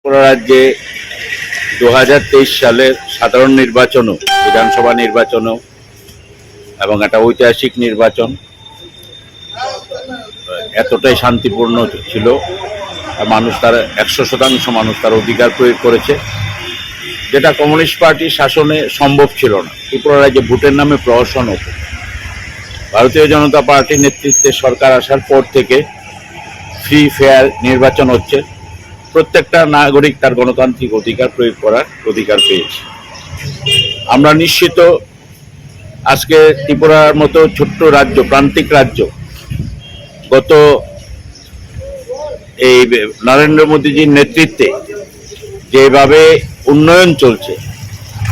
ত্রিপুরা রাজ্যে 2023 সালের সাধারণ নির্বাচনও, বিধানসভা নির্বাচনও এবং একটা ঐতিহাসিক নির্বাচন এতটাই শান্তিপূর্ণ ছিল। মানুষ তার 100% মানুষ তার অধিকার প্রয়োগ করেছে, যেটা কমিউনিস্ট পার্টির শাসনে সম্ভব ছিল না। ত্রিপুরা রাজ্যে ভোটের নামে প্রহসন হতো। ভারতীয় জনতা পার্টির নেতৃত্বে সরকার আসার পর থেকে ফ্রি ফেয়ার নির্বাচন হচ্ছে। প্রত্যেকটা নাগরিক তার গণতান্ত্রিক অধিকার প্রয়োগ করার অধিকার পেয়েছে। আমরা নিশ্চিত আজকে ত্রিপুরার মতো ছোট্ট রাজ্য, প্রান্তিক রাজ্য, গত এই নরেন্দ্র মোদীজির নেতৃত্বে যেভাবে উন্নয়ন চলছে,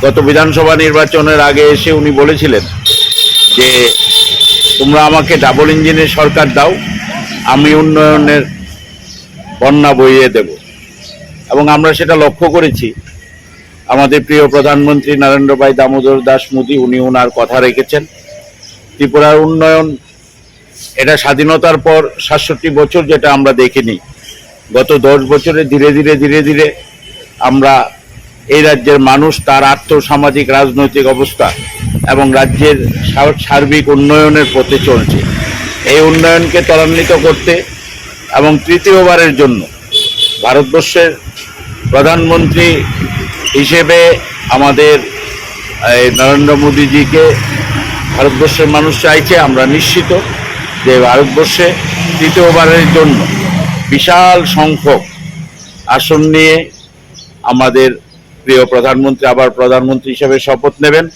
গত বিধানসভা নির্বাচনের আগে এসে উনি বলেছিলেন যে তোমরা আমাকে ডাবল ইঞ্জিনের সরকার দাও, আমি উন্নয়নের বন্যা বইয়ে দেব। এবং আমরা সেটা লক্ষ্য করেছি। আমাদের প্রিয় প্রধানমন্ত্রী নরেন্দ্র ভাই দামোদর দাস মোদী, উনি ওনার কথা রেখেছেন। ত্রিপুরার উন্নয়ন, এটা স্বাধীনতার পর 67 বছর যেটা আমরা দেখিনি, গত 10 বছরে ধীরে ধীরে আমরা এই রাজ্যের মানুষ তার আর্থসামাজিক রাজনৈতিক অবস্থা এবং রাজ্যের সার্বিক উন্নয়নের পথে চলছে। এই উন্নয়নকে ত্বরান্বিত করতে এবং তৃতীয়বারের জন্য ভারতবর্ষের প্রধানমন্ত্রী হিসেবে আমাদের নরেন্দ্র মোদীজিকে ভারতবর্ষের মানুষ চাইছে। আমরা নিশ্চিত যে ভারতবর্ষে তৃতীয়বারের জন্য বিশাল সংখ্যক আসন নিয়ে আমাদের প্রিয় প্রধানমন্ত্রী আবার প্রধানমন্ত্রী হিসেবে শপথ নেবেন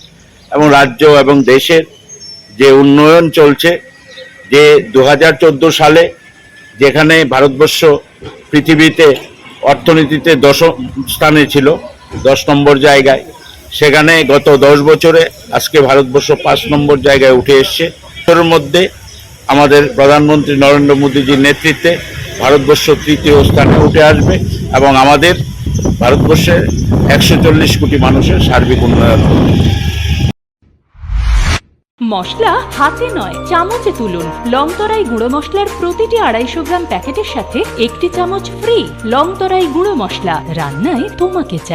এবং রাজ্য এবং দেশের যে উন্নয়ন চলছে, যে 2014 সালে যেখানে ভারতবর্ষ পৃথিবীতে অর্থনীতিতে 10 স্থানে ছিল, 10 নম্বর জায়গায়, সেখানে গত 10 বছরে আজকে ভারতবর্ষ 5 নম্বর জায়গায় উঠে এসছে। এর মধ্যে আমাদের প্রধানমন্ত্রী নরেন্দ্র মোদীজির নেতৃত্বে ভারতবর্ষ তৃতীয় স্থানে উঠে আসবে এবং আমাদের ভারতবর্ষের 140 কোটি মানুষের সার্বিক উন্নয়ন হবে। মশলা হাতে নয়, চামচে তুলুন। লংতরাই গুঁড়ো মশলার প্রতিটি 250 গ্রাম প্যাকেটের সাথে 1টি চামচ ফ্রি। লংতরাই গুঁড়ো মশলা, রান্নায় তোমাকে চাই।